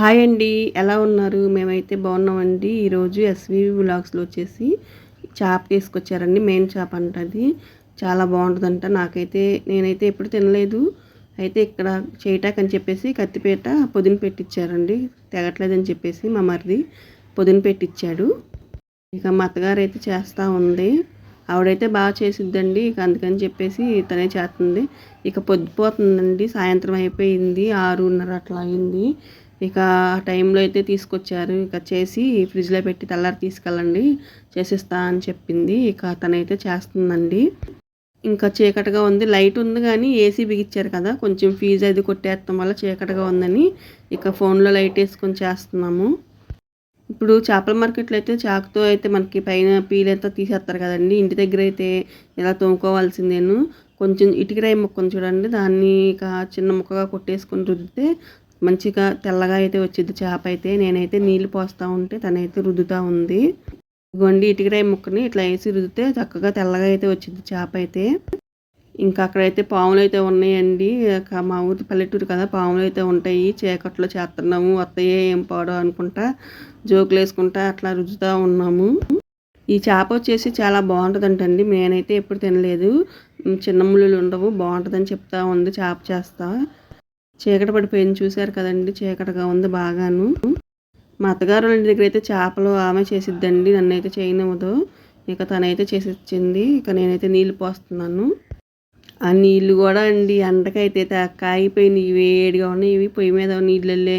Hi అండి, ఎలా ఉన్నారు? మేమైతే బాగున్నామండి. ఈరోజు ఎస్వీవి వ్లాగ్స్లో వచ్చేసి చేప తీసుకొచ్చారండి. మెయిన్ చేప అంట, అది చాలా బాగుంటుందంట. నేనైతే ఎప్పుడు తినలేదు. అయితే ఇక్కడ చేయటాక్ అని చెప్పేసి కత్తిపేట పొదిన పెట్టించారండి. తెగట్లేదని చెప్పేసి మా మరిది పొదిన పెట్టించాడు. ఇక మా అత్తగారు అయితే చేస్తూ ఉంది. ఆవిడైతే బాగా చేసిద్దండి. ఇక అందుకని చెప్పేసి తనే చేస్తుంది. ఇక పొద్దుపోతుందండి, సాయంత్రం అయిపోయింది, 6:30 అట్లా అయింది. ఇక ఆ టైంలో అయితే తీసుకొచ్చారు. ఇక చేసి ఫ్రిడ్జ్లో పెట్టి తెల్లారి తీసుకెళ్ళండి, చేసిస్తా అని చెప్పింది. ఇక తనైతే చేస్తుందండి. ఇంకా చీకటిగా ఉంది, లైట్ ఉంది కానీ ఏసీ బిగించారు కదా, కొంచెం ఫీజు అది కొట్టేస్తాం వల్ల చీకటిగా ఉందని ఇక ఫోన్లో లైట్ వేసుకొని చేస్తున్నాము. ఇప్పుడు చేపల మార్కెట్లో అయితే చాకుతో అయితే మనకి పైన పీలంతా తీసేస్తారు కదండి. ఇంటి దగ్గర అయితే ఇలా తోముకోవాల్సిందేను. కొంచెం ఇటుకరాయి ముక్కను చూడండి, దాన్ని ఇక చిన్న ముక్కగా కొట్టేసుకొని రుద్దితే మంచిగా తెల్లగా అయితే వచ్చింది చేప అయితే. నేనైతే నీళ్ళు పోస్తూ ఉంటే తనైతే రుద్దుతూ ఉంది. ఇదిగోండి, ఇటుకరాయి ముక్కని ఇట్లా వేసి రుద్దితే చక్కగా తెల్లగా అయితే వచ్చింది చేప అయితే. ఇంకా అక్కడైతే పాములు అయితే ఉన్నాయండి. మా ఊరి పల్లెటూరు కదా, పాములు అయితే ఉంటాయి. చీకట్లో చేస్తున్నాము, వస్తాయే ఏం పాడో అనుకుంటా జోకులు వేసుకుంటా అట్లా రుద్దుతూ ఉన్నాము. ఈ చేప వచ్చేసి చాలా బాగుంటుందంటండి. నేనైతే ఎప్పుడు తినలేదు. చిన్న ముళ్ళు ఉండవు, బాగుంటుందని చెప్తా ఉంది. చేప చేస్తా చీకటి పడిపోయింది, చూశారు కదండి, చీకటిగా ఉంది బాగాను. మా అత్తగారు వాళ్ళ దగ్గర అయితే చేపలు ఆమె చేసిద్దండి, నన్ను అయితే చేయనివ్వదు. ఇక తనైతే చేసి ఇచ్చింది. ఇక నేనైతే నీళ్ళు పోస్తున్నాను. ఆ నీళ్ళు కూడా అండి ఎండకైతే కాగిపోయినాయి, వేడిగా ఉన్నాయి. ఇవి పొయ్యి మీద నీళ్ళు వెళ్ళే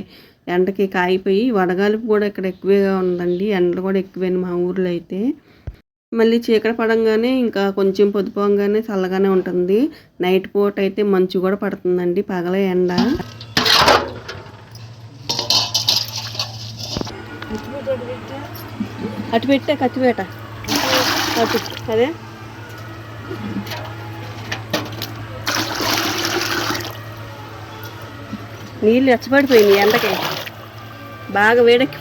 ఎండకి కాగిపోయి, వడగాలిపు కూడా ఇక్కడ ఎక్కువగా ఉందండి. ఎండలు కూడా ఎక్కువైంది మా ఊర్లో అయితే. మళ్ళీ చీకటి పడంగానే ఇంకా కొంచెం పొద్దుపోగానే చల్లగానే ఉంటుంది. నైట్ పూట అయితే మంచు కూడా పడుతుందండి, పగల ఎండ. అటు పెట్టే కత్తిపేట అటు అదే నీళ్ళు ఎచ్చబడిపోయింది ఎండకి, బాగా వేడెక్కి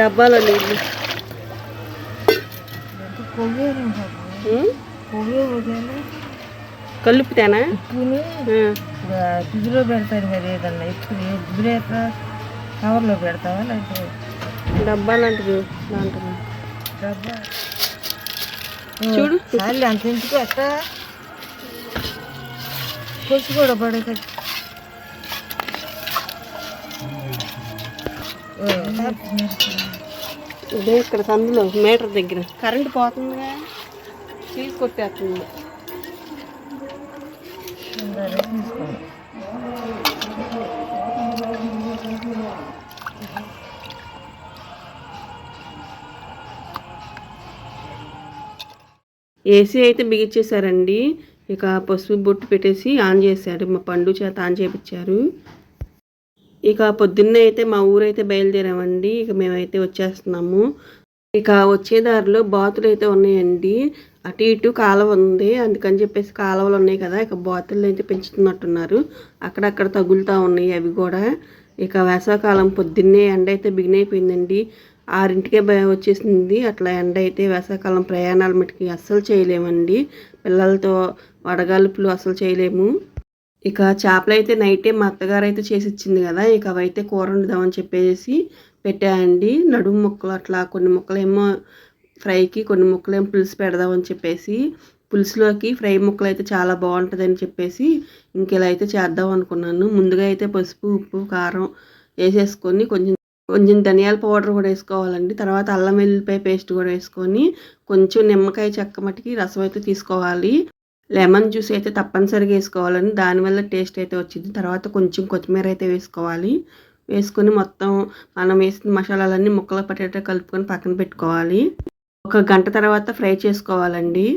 డబ్బాలో నీళ్ళు. కలుపుతానా ఫ్రిడ్జ్లో పెడతారు మరి, ఏదన్నా ఇప్పుడు కవర్లో పెడతావా లేకపోతే డబ్బా లాంటిది దాంట్లో డబ్బా చూడు. అంత ఇంటికి అట్ట కొలుసు కూడా పడే ఇదే ఇక్కడ సందులో మీటర్ దగ్గర కరెంటు పోతుందిగా, చీల్ కొట్టేస్తుంది. ఏసీ అయితే బిగించేశారండి. ఇక పసుపు బొట్టు పెట్టేసి ఆన్ చేశారు. మా పండు చేత ఆన్ చేయించారు. ఇక పొద్దున్నే అయితే మా ఊరైతే బయలుదేరామండి. ఇక మేమైతే వచ్చేస్తున్నాము. ఇక వచ్చే దారిలో బాతులు అయితే ఉన్నాయండి. అటు ఇటు కాలువ ఉంది, అందుకని చెప్పేసి కాలువలు ఉన్నాయి కదా, ఇక బాతులు అయితే పెంచుతున్నట్టున్నారు. అక్కడక్కడ తగులుతూ ఉన్నాయి అవి కూడా. ఇక వేసవకాలం పొద్దున్నే ఎండ అయితే బిగిన్ అయిపోయిందండి. 6ంటికే వచ్చేసింది అట్లా ఎండ అయితే. వేసవకాలం ప్రయాణాలు మటుకి అస్సలు చేయలేమండి, పిల్లలతో వడగాలుపులు అస్సలు చేయలేము. ఇక చేపలు అయితే నైటే మా అత్తగారు అయితే చేసి ఇచ్చింది కదా, ఇక అవైతే కూర వండుదామని చెప్పేసి పెట్టాయండి. నడుము ముక్కలు అట్లా కొన్ని ముక్కలేమో ఫ్రైకి, కొన్ని ముక్కలేమో పులుసు పెడదామని చెప్పేసి, పులుసులోకి ఫ్రై ముక్కలు అయితే చాలా బాగుంటుందని చెప్పేసి ఇంక ఇలా అయితే చేద్దాం అనుకున్నాను. ముందుగా అయితే పసుపు, ఉప్పు, కారం వేసేసుకొని కొంచెం ధనియాల పౌడర్ కూడా వేసుకోవాలండి. తర్వాత అల్లం వెల్లిపాయ పేస్ట్ కూడా వేసుకొని కొంచెం నిమ్మకాయ చెక్క మట్టికి రసం అయితే తీసుకోవాలి. లెమన్ జ్యూస్ అయితే తప్పనిసరిగా వేసుకోవాలండి, దానివల్ల టేస్ట్ అయితే వచ్చింది. తర్వాత కొంచెం కొత్తిమీర అయితే వేసుకోవాలి. వేసుకొని మొత్తం మనం వేసిన మసాలాలన్నీ ముక్కలు పట్టేటట్టు కలుపుకొని పక్కన పెట్టుకోవాలి. 1 గంట తర్వాత ఫ్రై చేసుకోవాలండి.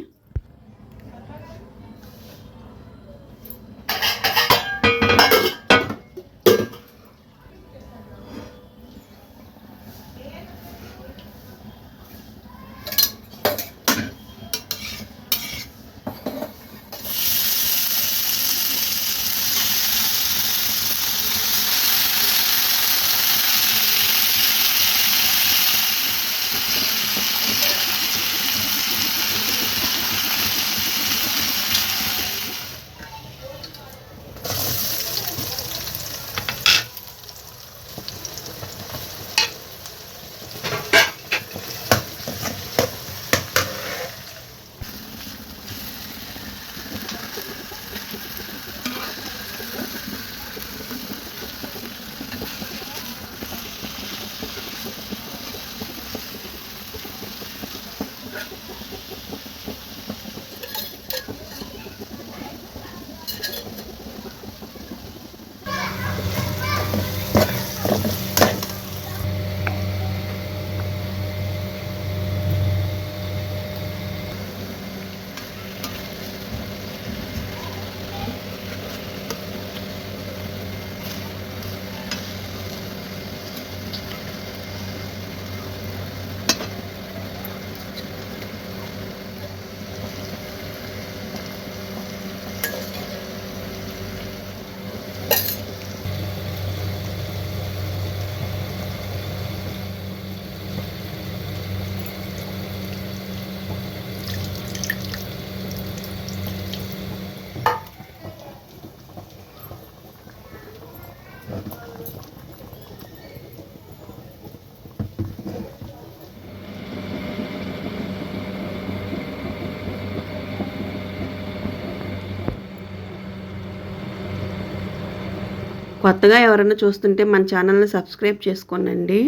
కొత్తగా ఎవరైనా చూస్తుంటే మన ఛానల్ని సబ్స్క్రైబ్ చేసుకోండి.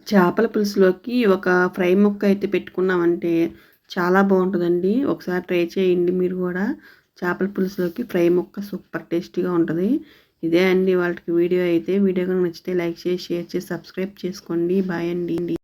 చేపల పులుసులోకి ఒక ఫ్రై ముక్క అయితే పెట్టుకున్నామంటే చాలా బాగుంటుందండి. ఒకసారి ట్రై చేయండి మీరు కూడా. చేపల పులుసులోకి ఫ్రై ముక్క సూపర్ టేస్టీగా ఉంటుంది. ఇదే అండి వాళ్ళకి వీడియో అయితే. వీడియో కనుక నచ్చితే లైక్ చేసి షేర్ చేసి సబ్స్క్రైబ్ చేసుకోండి. బాయ్ అండి.